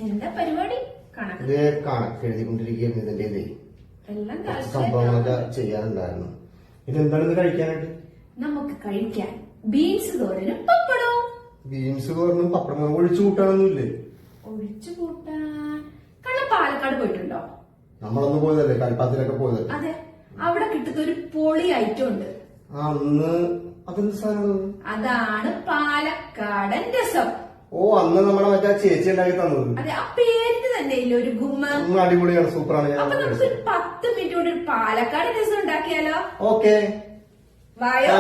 എന്താ പരിപാടി? ഇത് കണക്ക് എഴുതിക്കൊണ്ടിരിക്കുകയായിരുന്നു ഇതിന്റെ എല്ലാം സംഭവങ്ങളൊക്കെ ചെയ്യാനുണ്ടായിരുന്നു. ഇതെന്താണ് കഴിക്കാനായിട്ട്? നമുക്ക് കഴിക്കാൻ ബീൻസ് തോരനും പപ്പടവും. ബീൻസ് തോരനും പപ്പടം ഒഴിച്ചു കൂട്ടാനൊന്നുമില്ലേ? ഒഴിച്ചു കൂട്ടാൻ കണ്ണ പാലക്കാട് പോയിട്ടുണ്ടോ? നമ്മളൊന്ന് പോയതല്ലേ, കൽപ്പാത്തിലൊക്കെ പോയത്. അതെ, അവിടെ കിട്ടുന്ന ഒരു പൊളി ഐറ്റം ഉണ്ട്. അന്ന് അതെന്ത് സാധനം? അതാണ് പാലക്കാടൻ രസം. ഓ, അന്ന് നമ്മളെ മറ്റേ ചേച്ചി ഉണ്ടാക്കി തന്നത്. അതെ, ആ പേരിന് തന്നെ ഇല്ല ഒരു ഗുമ്മ. അടിപൊളിയാണ്, സൂപ്പറാണ്. അപ്പൊ നമുക്ക് 10 മിനിറ്റ് കൊണ്ട് ഒരു പാലക്കാടൻ രസം ഉണ്ടാക്കിയാലോ? ഓക്കെ, വായോ.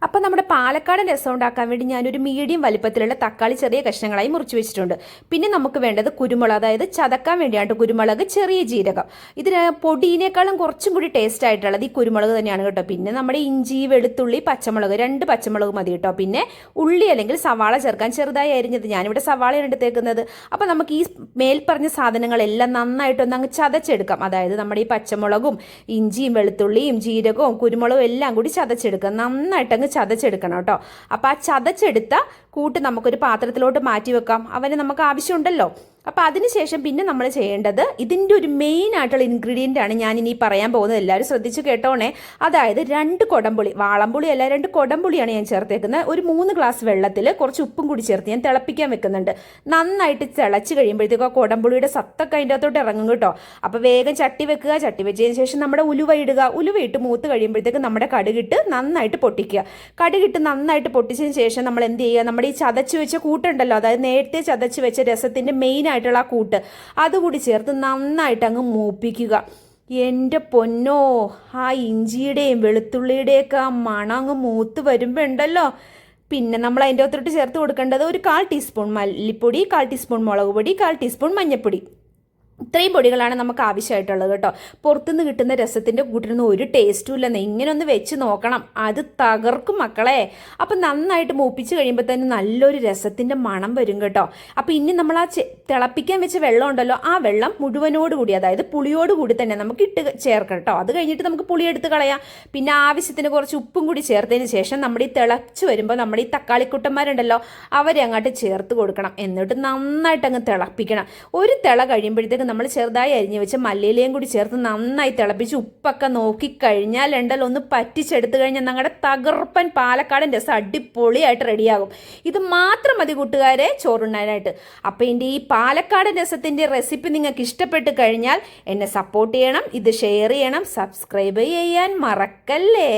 അപ്പം നമ്മുടെ പാലക്കാടൻ രസം ഉണ്ടാക്കാൻ വേണ്ടി ഞാനൊരു മീഡിയം വലിപ്പത്തിലുള്ള തക്കാളി ചെറിയ കഷ്ണങ്ങളായി മുറിച്ച് വെച്ചിട്ടുണ്ട്. പിന്നെ നമുക്ക് വേണ്ടത് കുരുമുളക്, അതായത് ചതക്കാൻ വേണ്ടിയാണ് കുരുമുളക്, ചെറിയ ജീരകം. ഇതിന് പൊടിയിനേക്കാളും കുറച്ചും കൂടി ടേസ്റ്റ് ആയിട്ടുള്ളത് ഈ കുരുമുളക് തന്നെയാണ് കേട്ടോ. പിന്നെ നമ്മുടെ ഇഞ്ചി, വെളുത്തുള്ളി, പച്ചമുളക്, 2 പച്ചമുളക് മതി കേട്ടോ. പിന്നെ ഉള്ളി അല്ലെങ്കിൽ സവാള ചേർക്കാൻ, ചെറുതായി അരിഞ്ഞത്. ഞാനിവിടെ സവാളയാണ് എടുത്തേക്കുന്നത്. അപ്പം നമുക്ക് ഈ മേൽപ്പറഞ്ഞ സാധനങ്ങളെല്ലാം നന്നായിട്ടൊന്ന് അങ്ങ് ചതച്ചെടുക്കാം. അതായത് നമ്മുടെ ഈ പച്ചമുളകും ഇഞ്ചിയും വെളുത്തുള്ളിയും ജീരകവും കുരുമുളകും എല്ലാം കൂടി ചതച്ചെടുക്കാം. നന്നായിട്ടങ്ങ് ചതച്ചെടുക്കണം കേട്ടോ. അപ്പോൾ ആ ചതച്ചെടുത്ത കൂട്ട് നമുക്കൊരു പാത്രത്തിലോട്ട് മാറ്റി വെക്കാം. അവന് നമുക്ക് ആവശ്യമുണ്ടല്ലോ. അപ്പോൾ അതിനുശേഷം പിന്നെ നമ്മൾ ചെയ്യേണ്ടത് ഇതിൻ്റെ ഒരു മെയിൻ ആയിട്ടുള്ള ഇൻഗ്രീഡിയൻ്റ് ആണ് ഞാനിനി പറയാൻ പോകുന്നത്. എല്ലാവരും ശ്രദ്ധിച്ച് കേട്ടോണേ. അതായത് 2 കൊടംപുളി, വാളംപുളി അല്ല, 2 കൊടംപുളിയാണ് ഞാൻ ചേർത്തേക്കുന്നത്. ഒരു 3 ഗ്ലാസ് വെള്ളത്തിൽ കുറച്ച് ഉപ്പും കൂടി ചേർത്ത് ഞാൻ തിളപ്പിക്കാൻ വെക്കുന്നുണ്ട്. നന്നായിട്ട് തിളച്ച് കഴിയുമ്പോഴത്തേക്കും ആ കൊടംപുളിയുടെ സത്തൊക്കെ അതിൻ്റെ അകത്തോട്ട് ഇറങ്ങും കേട്ടോ. അപ്പോൾ വേഗം ചട്ടി വെക്കുക. ചട്ടി വെച്ചതിന് ശേഷം നമ്മുടെ ഉലുവ ഇടുക. ഉലുവയിട്ട് മൂത്ത് കഴിയുമ്പോഴത്തേക്ക് നമ്മുടെ കടുകിട്ട് നന്നായിട്ട് പൊട്ടിക്കുക. കടുകിട്ട് നന്നായിട്ട് പൊട്ടിച്ചതിന് ശേഷം നമ്മൾ എന്ത് ചെയ്യുക, നമ്മുടെ ഈ ചതച്ച് വെച്ച കൂട്ടുണ്ടല്ലോ, അതായത് നേരത്തെ ചതച്ച് വെച്ച രസത്തിൻ്റെ മെയിൻ ആയിട്ടുള്ള ആ കൂട്ട് അതുകൂടി ചേർത്ത് നന്നായിട്ട് അങ്ങ് മൂപ്പിക്കുക. എൻ്റെ പൊന്നോ, ആ ഇഞ്ചിയുടെയും വെളുത്തുള്ളിയുടെയൊക്കെ ആ മണം അങ്ങ് മൂത്ത് വരുമ്പോൾ ഉണ്ടല്ലോ, പിന്നെ നമ്മൾ അതിൻ്റെ അകത്തോട്ട് ചേർത്ത് കൊടുക്കേണ്ടത് ഒരു 1/4 ടീസ്പൂൺ മല്ലിപ്പൊടി, 1/4 ടീസ്പൂൺ മുളക് പൊടി, 1/4 ടീസ്പൂൺ മഞ്ഞൾപ്പൊടി. ഇത്രയും പൊടികളാണ് നമുക്ക് ആവശ്യമായിട്ടുള്ളത് കേട്ടോ. പുറത്തുനിന്ന് കിട്ടുന്ന രസത്തിൻ്റെ കൂട്ടിനൊന്നും ഒരു ടേസ്റ്റും ഇല്ലെന്ന്. ഇങ്ങനെ ഒന്ന് വെച്ച് നോക്കണം, അത് തകർക്കും മക്കളെ. അപ്പം നന്നായിട്ട് മൂപ്പിച്ച് കഴിയുമ്പോൾ തന്നെ നല്ലൊരു രസത്തിൻ്റെ മണം വരും കേട്ടോ. അപ്പോൾ ഇനി നമ്മൾ ആ തിളപ്പിക്കാൻ വെച്ച വെള്ളം ഉണ്ടല്ലോ, ആ വെള്ളം മുഴുവനോടുകൂടി, അതായത് പുളിയോടുകൂടി തന്നെ നമുക്ക് ഇട്ട് ചേർക്കാം കേട്ടോ. അത് കഴിഞ്ഞിട്ട് നമുക്ക് പുളി എടുത്ത് കളയാം. പിന്നെ ആവശ്യത്തിന് കുറച്ച് ഉപ്പും കൂടി ചേർത്തതിന് ശേഷം നമ്മുടെ ഈ തിളച്ച് വരുമ്പോൾ നമ്മുടെ ഈ തക്കാളിക്കുട്ടന്മാരുണ്ടല്ലോ, അവരെ അങ്ങോട്ട് ചേർത്ത് കൊടുക്കണം. എന്നിട്ട് നന്നായിട്ട് അങ്ങ് തിളപ്പിക്കണം. ഒരു തിള കഴിയുമ്പോഴത്തേക്ക് നമ്മൾ ചെറുതായി അരിഞ്ഞ് വെച്ച് മല്ലിയിലയും കൂടി ചേർത്ത് നന്നായി തിളപ്പിച്ച് ഉപ്പൊക്കെ നോക്കിക്കഴിഞ്ഞാൽ ഉണ്ടല്ലോ, ഒന്ന് പറ്റിച്ചെടുത്ത് കഴിഞ്ഞാൽ ഞങ്ങളുടെ തകർപ്പൻ പാലക്കാടൻ രസം അടിപൊളിയായിട്ട് റെഡിയാകും. ഇത് മാത്രം മതി കൂട്ടുകാരെ ചോറുണ്ണാനായിട്ട്. അപ്പോൾ എൻ്റെ ഈ പാലക്കാടൻ രസത്തിൻ്റെ റെസിപ്പി നിങ്ങൾക്ക് ഇഷ്ടപ്പെട്ട് കഴിഞ്ഞാൽ എന്നെ സപ്പോർട്ട് ചെയ്യണം, ഇത് ഷെയർ ചെയ്യണം, സബ്സ്ക്രൈബ് ചെയ്യാൻ മറക്കല്ലേ.